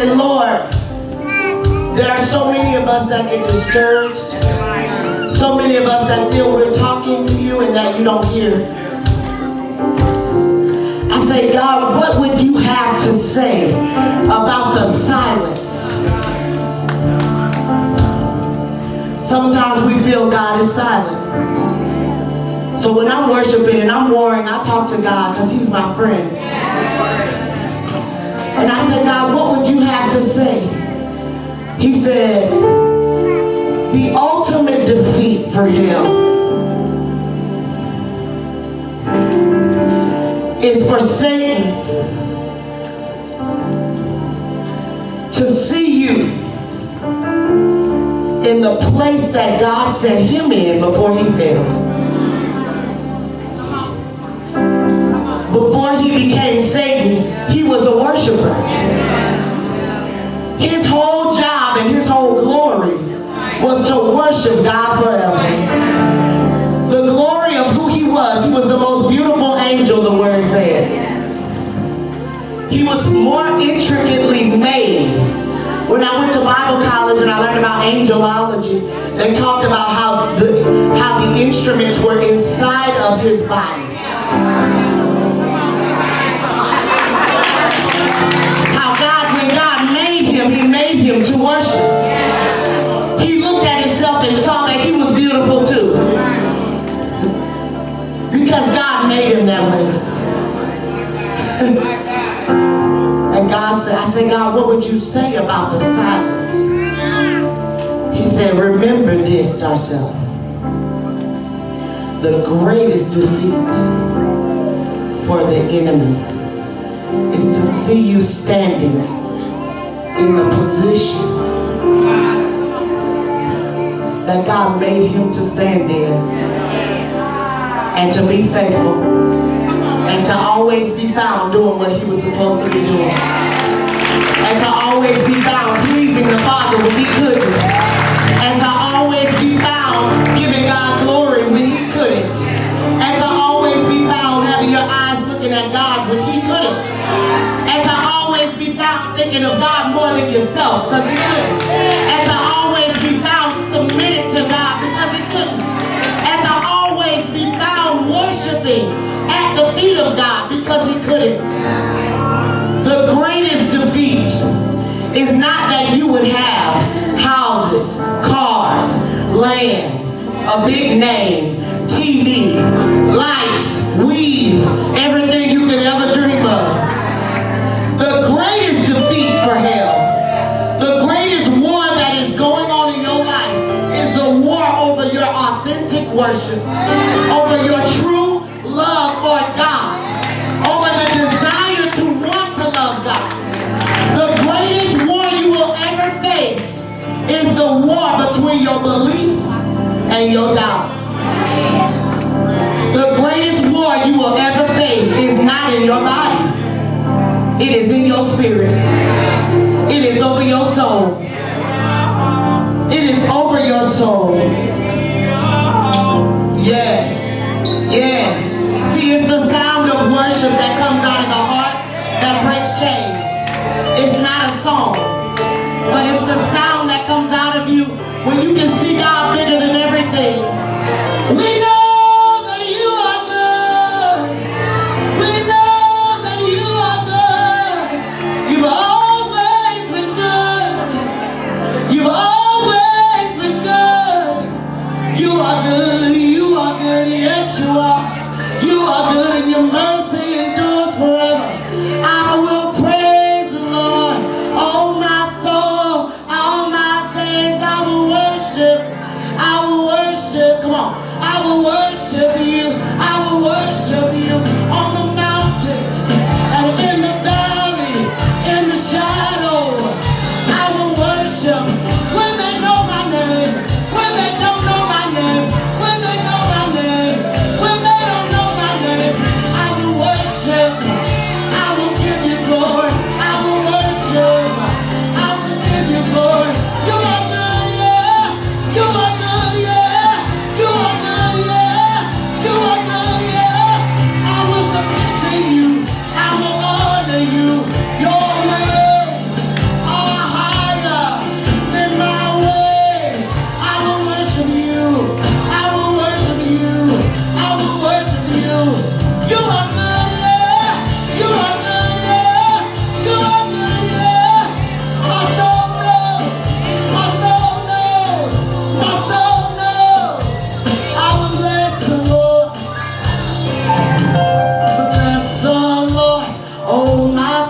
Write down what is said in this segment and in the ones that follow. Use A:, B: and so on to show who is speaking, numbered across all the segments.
A: said, Lord, there are so many of us that get discouraged. So many of us that feel we're talking to you and that you don't hear. I say, God, what would you have to say about the silence? Sometimes we feel God is silent. So when I'm worshiping and I'm warring, I talk to God because he's my friend. And I said, God, what would you have to say? He said, the ultimate defeat for him is for Satan to see you in the place that God set him in before he fell. Before he became Satan, he was a worshiper. His whole job and his whole glory was to worship God forever. The glory of who he was the most beautiful angel, the word said. He was more intricately made. When I went to Bible college and I learned about angelology, they talked about how the instruments were inside of his body. He made him to worship. He looked at himself and saw that he was beautiful too. Because God made him that way. And God said, I said, God, what would you say about the silence? He said, remember this, Darcel. The greatest defeat for the enemy is to see you standing in the position that God made him to stand in, and to be faithful, and to always be found doing what he was supposed to be doing, and to always be found pleasing the Father when he couldn't, and to always be found giving God glory when he couldn't, and to always be found having your eyes looking at God when he couldn't, and to always be found thinking of God more than yourself because he couldn't, and to always be found submitted to God because he couldn't, and to always be found worshiping at the feet of God because he couldn't. The greatest defeat is not that you would have houses, cars, land, a big name, TV, lights, weed, everything you could ever dream of. The greatest defeat for hell, the greatest war that is going on in your life is the war over your authentic worship, over your true love for God, over the desire to want to love God. The greatest war you will ever face is the war between your belief and your doubt. The greatest war you will ever face is not in your body. It is in your spirit. It is over your soul. It is over your soul. Yes. Yes. See, it's the sound of worship that comes out of the heart that breaks chains. It's not a song, but it's the sound that comes out of you when you can see God bigger than everything. We know that you are good. We know that you are good. You've always been good. You've always been good. You are good. You are good.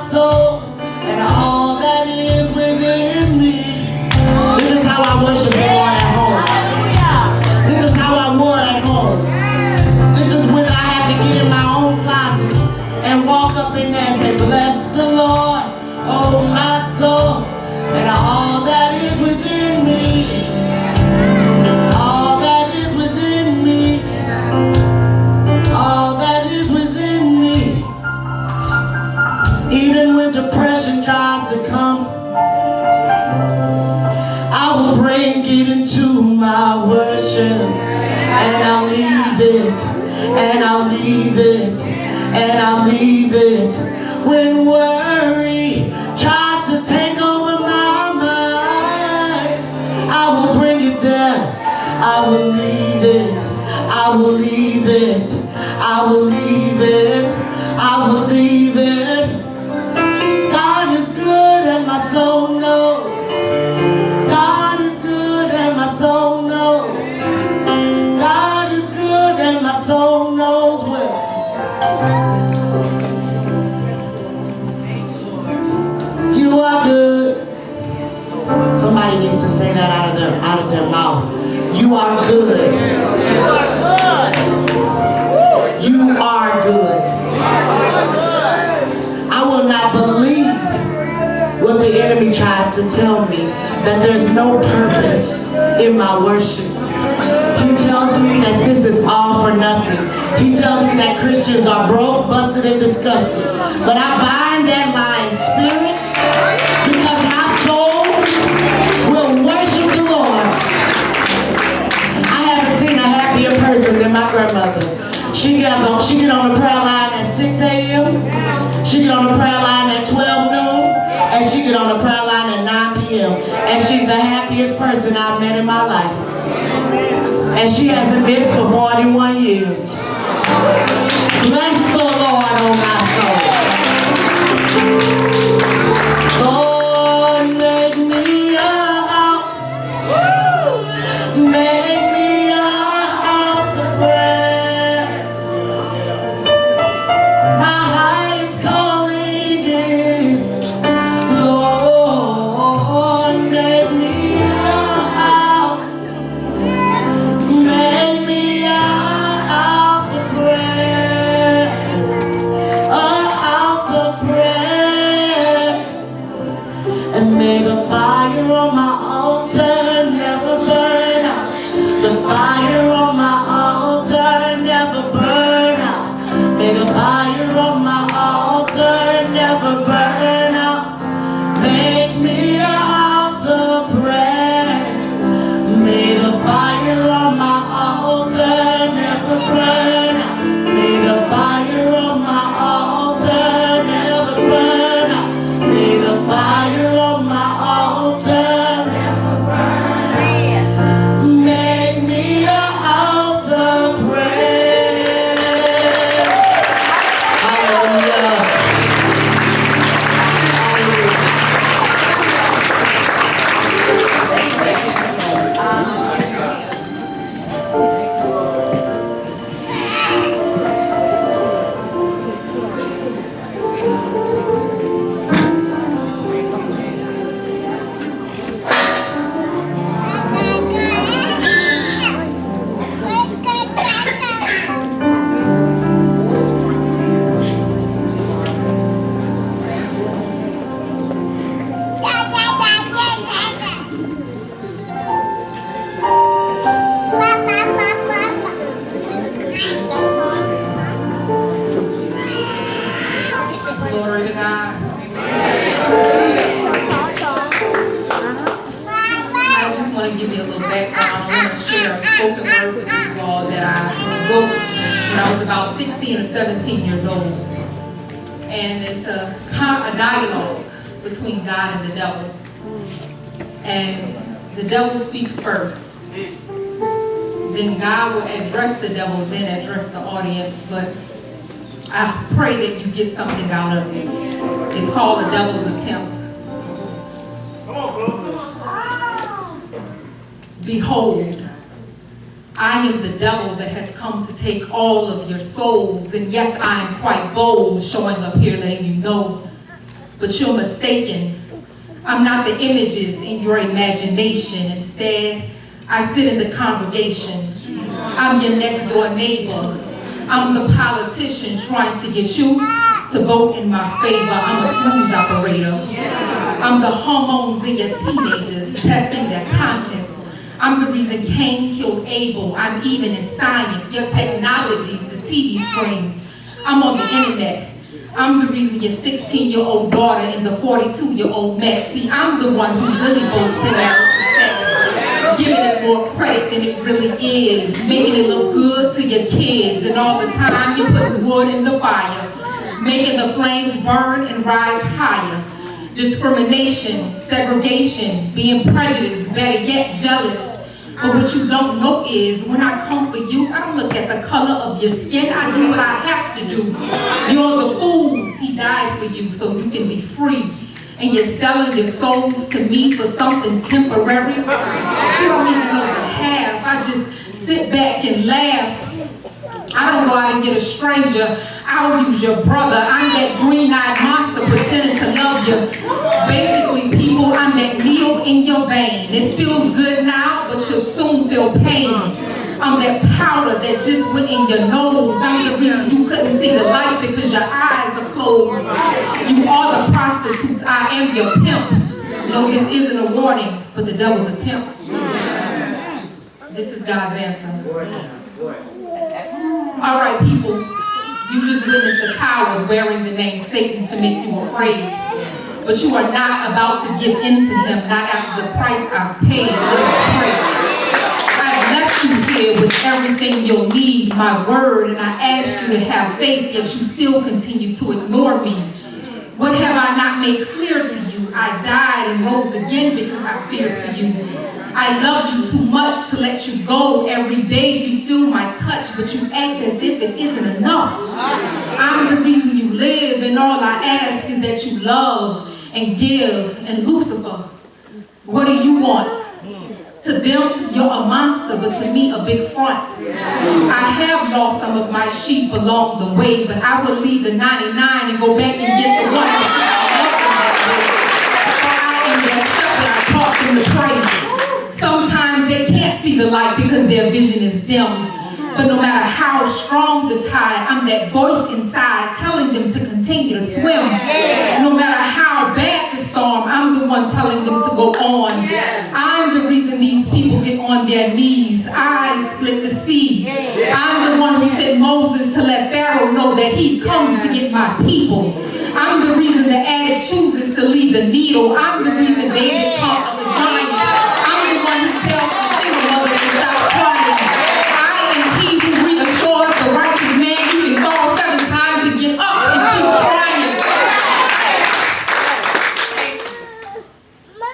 A: soul and all that is within me. This is how I worship the Lord at home. This is how I war at home. This is when I have to get in my own closet and walk up in there and say, bless the Lord, oh my soul, and all that is within me. All that is within me. All that is within me. Even when depression tries to come, I will bring it into my worship, and I'll leave it, and I'll leave it, and I'll leave it. When worry tries to take over my mind, I will bring it there. I will leave it, I will leave it, I will leave it, I will leave it. God is good and my soul knows. God is good and my soul knows. God is good and my soul knows well. You are good. Somebody needs to say that out of their mouth. You are good. You are good. I will not believe what the enemy tries to tell me, that there's no purpose in my worship. He tells me that this is all for nothing. He tells me that Christians are broke, busted, and disgusted. But I bind that lying spirit, because my soul will worship the Lord. I haven't seen a happier person than my grandmother. She get on the prayer line at 6 a.m. She get on the prayer line at 12 noon. And she get on the prayer line at 9 p.m. And she's the happiest person I've met in my life. And she hasn't missed for 41 years. Bless the Lord, oh my soul. Lord, make me a house. Make me a house of prayer. My highest calling is, Lord, make me a house. Make me a house of prayer. A house of prayer. And may the fire on my altar never burn out. The fire on my altar never burn out. May the fire on my altar never burn out. Make me a house of prayer. May the fire on my altar never burn out. May the fire on my altar never burn out. May the fire on my altar never burn out. Make me a house of prayer. Hallelujah.
B: Glory to God. I just want to give you a little background. I want to share a spoken word with you all that I wrote when I was about 16 or 17 years old. And it's a dialogue between God and the devil. And the devil speaks first. Then God will address the devil, then address the audience. But I pray that you get something out of it. It's called The Devil's Attempt. Behold, I am the devil that has come to take all of your souls. And yes, I am quite bold, showing up here letting you know but you're mistaken. I'm not the images in your imagination. Instead, I sit in the congregation. I'm your next door neighbor. I'm the politician trying to get you to vote in my favor. I'm a smooth operator. I'm the hormones in your teenagers testing their conscience. I'm the reason Cain killed Abel. I'm even in science, your technologies, the TV screens. I'm on the internet. I'm the reason your 16-year-old daughter and the 42-year-old met. See, I'm the one who really goes premarital sex, giving it more credit than it really is, making it look good to your kids, and all the time you put wood in the fire, making the flames burn and rise higher. Discrimination, segregation, being prejudiced, better yet jealous. But what you don't know is, when I come for you, I don't look at the color of your skin. I do what I have to do. You're the fools. He died for you so you can be free. And you're selling your souls to me for something temporary. You don't even know the half. I just sit back and laugh. I don't go out and get a stranger. I'll use your brother. I'm that green-eyed monster pretending to love you. Basically, people, I'm that needle in your vein. It feels good now, but you'll soon feel pain. I'm that powder that just went in your nose. I'm the reason you couldn't see the light because your eyes are closed. You are the prostitutes. I am your pimp. No, this isn't a warning, but the devil's attempt. This is God's answer. All right, people, you just witnessed a coward wearing the name Satan to make you afraid. But you are not about to give in to him, not after the price I've paid. Let us pray. I've left you here with everything you'll need, my word, and I asked you to have faith, yet you still continue to ignore me. What have I not made clear to you? I died and rose again because I feared for you. I loved you too much to let you go. Every day you feel my touch, but you act as if it isn't enough. I'm the reason you live, and all I ask is that you love and give. And Lucifer, what do you want? To them, you're a monster, but to me, a big front. I have lost some of my sheep along the way, but I will leave the 99 and go back and get the one I am that shepherd I taught them to pray. Sometimes they can't see the light because their vision is dim. But no matter how strong the tide, I'm that voice inside telling them to continue to swim. No matter how bad the storm, I'm the one telling them to go on. I'm the reason these people get on their knees. I split the sea. I'm the one who sent Moses to let Pharaoh know that he'd come to get my people. I'm the reason the addict chooses to leave the needle. I'm the reason David conquered the giant. I'm the one who tells the single mother to stop crying. I am he who reassures the righteous man you can fall 7 times and get up and keep trying.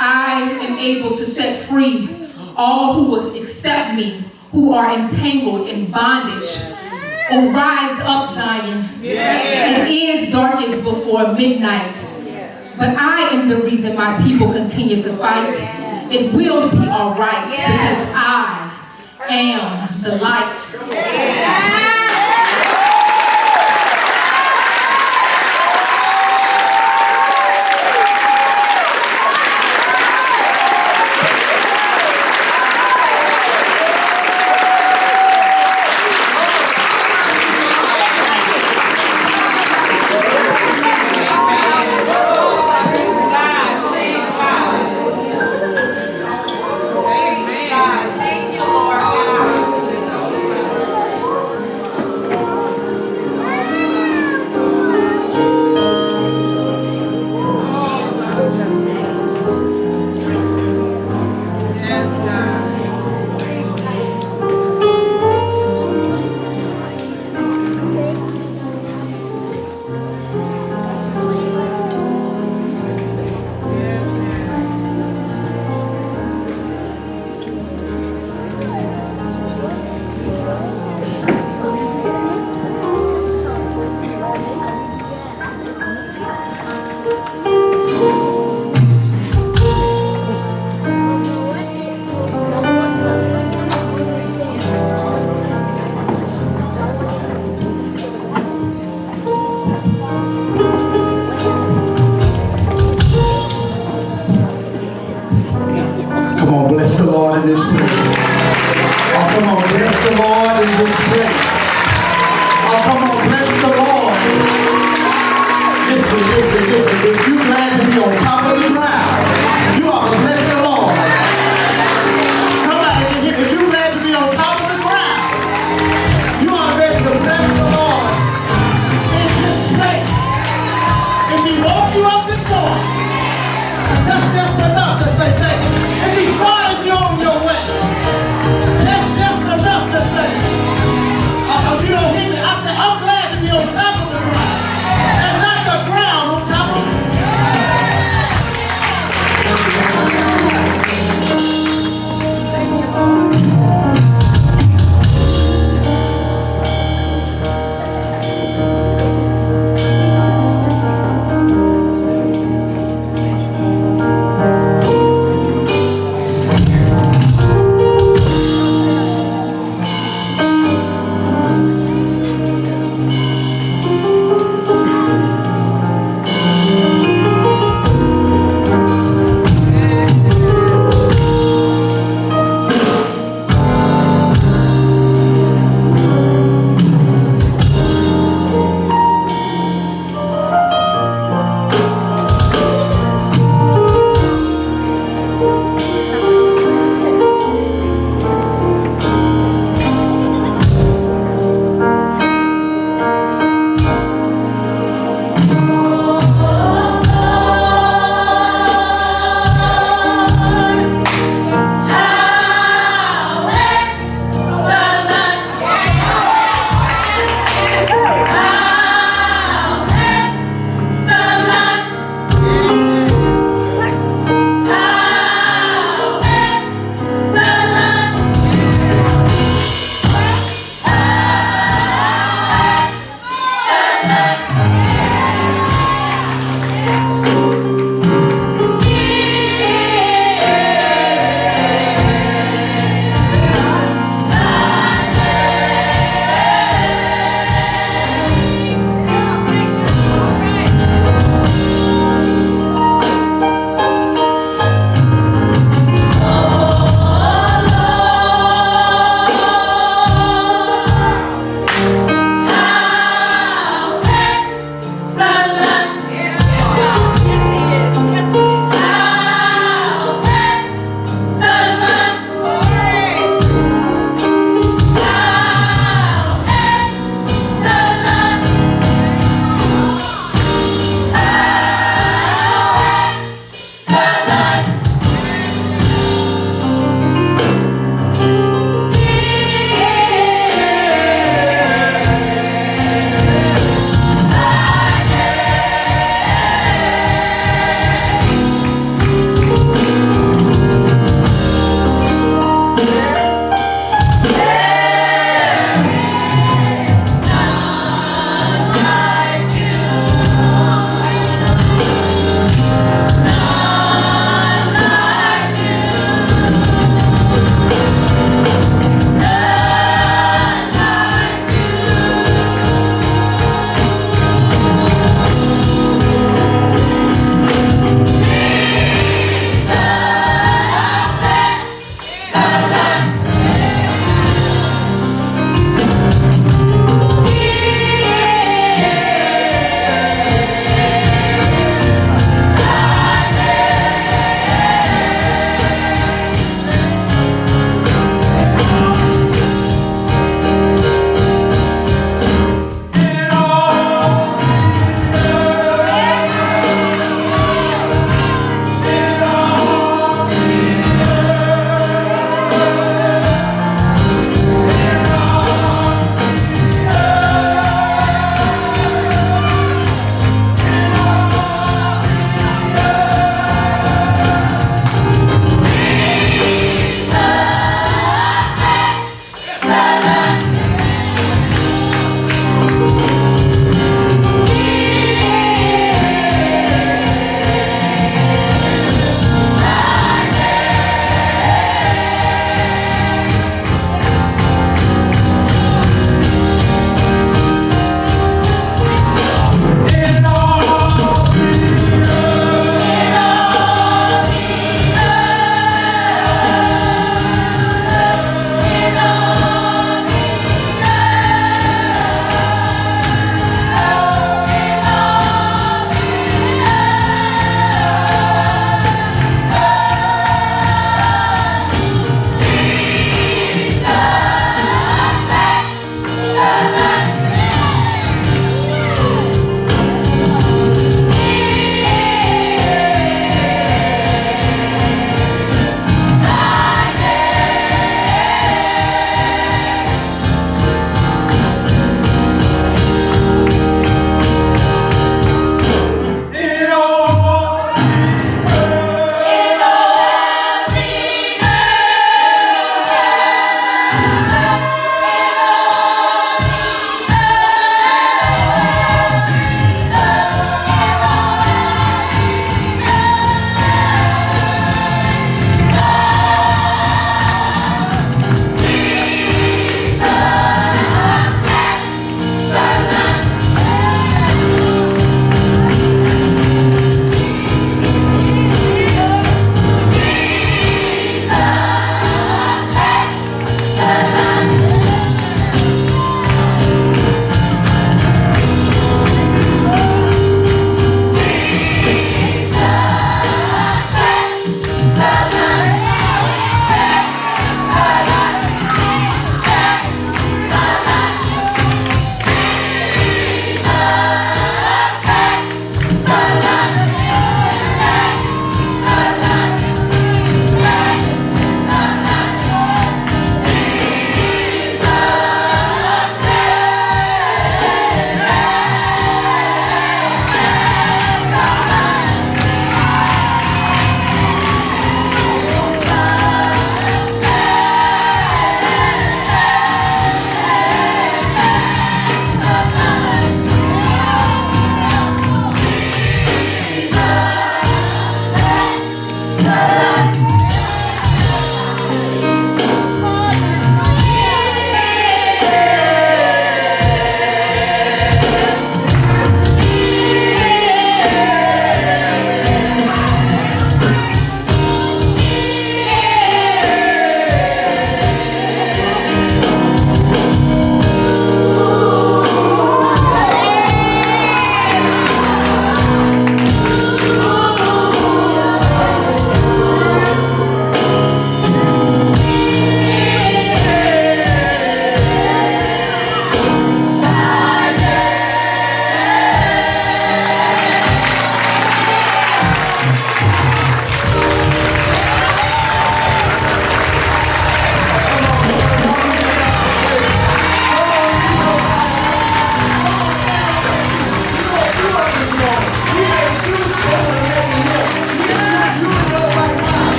B: I am able to set free all who will accept me, who are entangled in bondage. Oh, rise up, Zion. It is darkest before midnight. But I am the reason my people continue to fight. It will be all right because I am the light.
A: this place. Oh, come on, bless the Lord in this place. Oh, come on, bless the Lord. Listen, listen, listen. If you're glad to be on top of the ground, you ought to bless the Lord. Somebody in here, if you're glad to be on top of the ground, you ought to be able to bless the Lord in this place. If he woke you up this morning, that's just enough to say thank you.